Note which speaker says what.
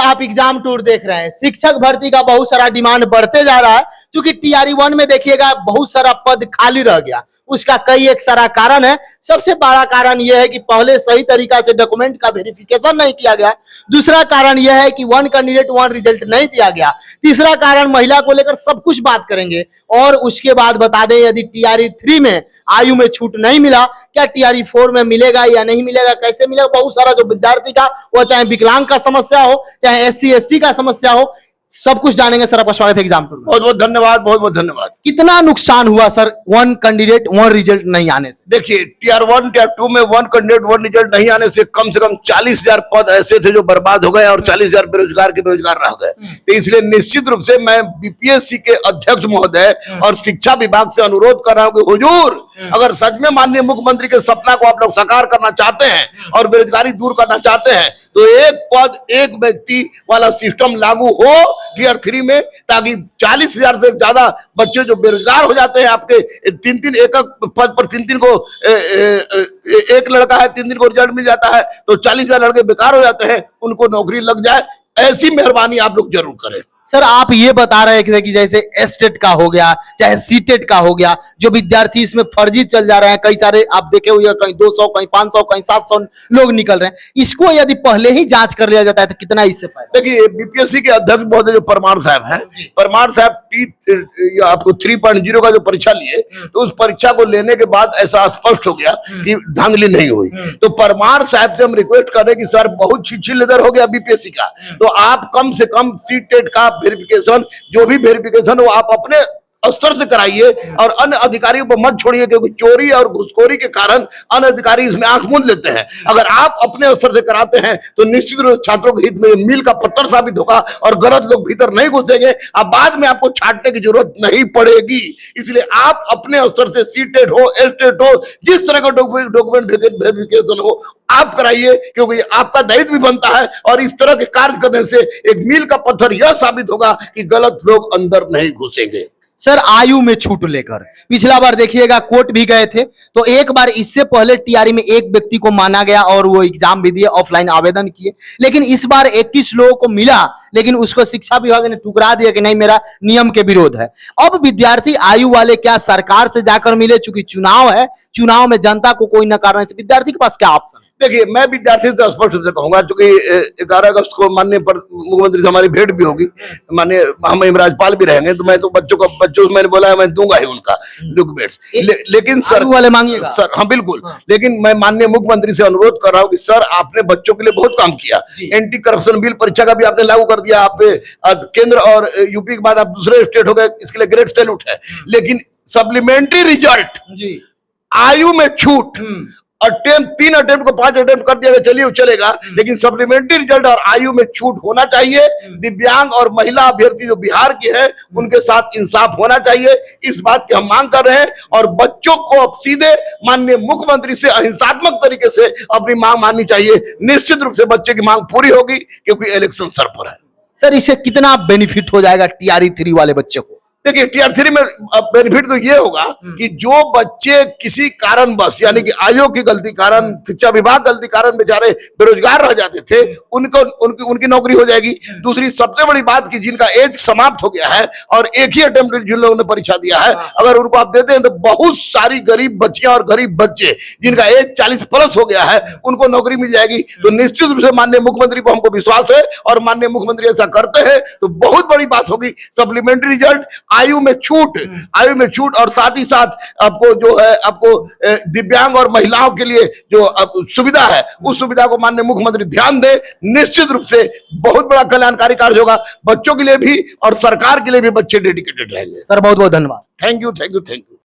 Speaker 1: आप exam tour देख रहे हैं। शिक्षक भर्ती का बहुत सारा डिमांड बढ़ते जा रहा है, क्योंकि टीआरई 1 में देखिएगा बहुत सारा पद खाली रह गया। उसका कई एक सारा कारण है। सबसे बड़ा कारण यह है कि पहले सही तरीका से डॉक्यूमेंट का वेरिफिकेशन नहीं किया गया। दूसरा कारण यह है कि 1 कैंडिडेट 1 रिजल्ट नहीं दिया गया। तीसरा कारण महिला को लेकर सब कुछ बात करेंगे। और उसके बाद बता दें, यदि टीआरई 3 में आयु में छूट नहीं मिला, क्या टीआरई 4 में मिलेगा या नहीं मिलेगा, कैसे मिलेगा। बहुत सारा जो विद्यार्थी का, वो चाहे विकलांग का समस्या हो, चाहे एससी एसटी का समस्या हो, सब कुछ जानेंगे। सर आपका स्वागत है एग्जाम टूर में।
Speaker 2: बहुत बहुत धन्यवाद, बहुत बहुत धन्यवाद।
Speaker 1: कितना नुकसान हुआ सर 1 कैंडिडेट 1 रिजल्ट नहीं आने से?
Speaker 2: देखिए, टीआर 1 टीआर 2 में 1 कैंडिडेट 1 रिजल्ट नहीं आने से कम 40,000 पद ऐसे थे जो बर्बाद हो गए और 40,000 बेरोजगार के बेरोजगार रह गए। तो इसलिए निश्चित रूप से मैं बीपीएससी के अध्यक्ष महोदय और शिक्षा विभाग से अनुरोध कर रहा हूं कि हुजूर, अगर सच में माननीय मुख्यमंत्री के सपना को आप लोग साकार करना चाहते हैं और बेरोजगारी दूर करना चाहते हैं, तो एक पद एक व्यक्ति वाला सिस्टम लागू हो टीआर 3 में, ताकि 40,000 से ज्यादा बच्चे जो बेरोजगार हो जाते हैं, आपके एक पद पर तीन को एक लड़का है, 3 को रिजल्ट मिल जाता है, तो 40,000 लड़के बेकार हो जाते हैं, उनको नौकरी लग जाए। ऐसी मेहरबानी आप लोग जरूर करें।
Speaker 1: सर आप ये बता रहे थे कि जैसे एस्टेट का हो गया, चाहे सीटेट का हो गया, जो विद्यार्थी इसमें फर्जी चल जा रहे हैं, कई सारे आप देखे हुए, कहीं 200, कहीं 500, कहीं 700 लोग निकल रहे हैं। इसको यदि पहले ही जांच कर लिया जाता है तो कितना इससे फायदा?
Speaker 2: देखिए, बीपीएससी के अध्यक्ष महोदय जो परमार साहब हैं, परमार साहब आपको 3.0 का जो परीक्षा लिए, तो उस परीक्षा को लेने के बाद ऐसा स्पष्ट हो गया कि धांधली नहीं हुई। तो परमार साहब से हम रिक्वेस्ट कर रहे हैं कि सर, बहुत छिछी लेदर हो गया बीपीएससी का, तो आप कम से कम सीटेट का वेरिफिकेशन, जो भी वेरिफिकेशन वो आप अपने स्तर से कराइए और अन्य अधिकारियों पर मत छोड़िए, क्योंकि चोरी और घुसखोरी के कारण अन्य अधिकारी इसमें आंख मूंद लेते हैं। अगर आप अपने स्तर से कराते हैं तो निश्चित रूप से छात्रों के हित में मील का पत्थर साबित होगा और गलत लोग भीतर नहीं घुसेंगे। अब बाद में आपको छांटने की जरूरत नहीं पड़ेगी। इसलिए आप अपने स्तर से सीटेट हो, एस्टेट हो, जिस तरह का डॉक्यूमेंट वेरिफिकेशन हो, आप कराइए, क्योंकि आपका दायित्व भी बनता है। और इस तरह के कार्य करने से एक मील का पत्थर यह साबित होगा कि गलत लोग अंदर नहीं घुसेंगे।
Speaker 1: सर आयु में छूट लेकर पिछला बार देखिएगा कोर्ट भी गए थे, तो एक बार इससे पहले टीआरई में एक व्यक्ति को माना गया और वो एग्जाम भी दिए, ऑफलाइन आवेदन किए, लेकिन इस बार 21 लोगों को मिला, लेकिन उसको शिक्षा विभाग ने ठुकरा दिया कि नहीं, मेरा नियम के विरोध है। अब विद्यार्थी आयु वाले क्या सरकार से जाकर मिले? चूंकि चुनाव है, चुनाव में जनता को कोई नकार, विद्यार्थी के पास क्या ऑप्शन है?
Speaker 2: देखिए, मैं विद्यार्थी से स्पष्ट रूप से कहूंगा, क्योंकि 11 अगस्त को माननीय मुख्यमंत्री से हमारी भेंट भी होगी, माननीय हम राज्यपाल भी रहेंगे, तो मैं तो बच्चों को मैंने बोला है, मैं दूंगा ही उनका डॉक्यूमेंट्स। लेकिन सर
Speaker 1: वाले मांगिएगा
Speaker 2: सर? हाँ बिल्कुल। लेकिन मैं माननीय मुख्यमंत्री से अनुरोध कर रहा हूँ कि सर, आपने बच्चों के लिए बहुत काम किया। एंटी करप्शन बिल परीक्षा का भी आपने लागू कर दिया। आप केंद्र और यूपी के बाद आप दूसरे स्टेट हो गए, इसके लिए ग्रेट सैल्यूट है। लेकिन सप्लीमेंट्री रिजल्ट, आयु में छूट, 3 अटेम्प्ट को 5 अटेम्प्ट कर दिया, चलिए वो चलेगा, लेकिन सप्लीमेंट्री रिजल्ट और आयु में छूट होना चाहिए। दिव्यांग और महिला अभ्यर्थी जो बिहार की है, उनके साथ इंसाफ होना चाहिए। इस बात की हम मांग कर रहे हैं और बच्चों को अब सीधे माननीय मुख्यमंत्री से अहिंसात्मक तरीके से अपनी मांग माननी चाहिए। निश्चित रूप से बच्चे की मांग पूरी होगी, क्योंकि इलेक्शन सर पर है।
Speaker 1: सर इससे कितना बेनिफिट हो जाएगा टीआरई 3 वाले बच्चे को?
Speaker 2: देखिए, टीआर 3 में बेनिफिट तो ये होगा कि जो बच्चे किसी कारणवश, यानी कि आयोग की गलती कारण, शिक्षा विभाग गलती कारण बेचारे बेरोजगार रह जाते थे, उनकी नौकरी हो जाएगी। दूसरी सबसे बड़ी बात कि जिनका एज समाप्त हो गया है और एक ही अटेम्प्ट जिन लोगों ने परीक्षा दिया है, अगर उनको आप देते हैं तो बहुत सारी गरीब बच्चियां और गरीब बच्चे जिनका एज 40 प्लस हो गया है, उनको नौकरी मिल जाएगी। तो निश्चित रूप से माननीय मुख्यमंत्री को हमको विश्वास है और माननीय मुख्यमंत्री ऐसा करते हैं तो बहुत बड़ी बात होगी। सप्लीमेंट्री रिजल्ट, आयु में छूट और साथ ही साथ आपको जो है, आपको दिव्यांग और महिलाओं के लिए जो सुविधा है, उस सुविधा को माननीय मुख्यमंत्री ध्यान दे। निश्चित रूप से बहुत बड़ा कल्याणकारी कार्य होगा, बच्चों के लिए भी और सरकार के लिए भी। बच्चे डेडिकेटेड रहेंगे।
Speaker 1: सर बहुत बहुत धन्यवाद।
Speaker 2: Thank you.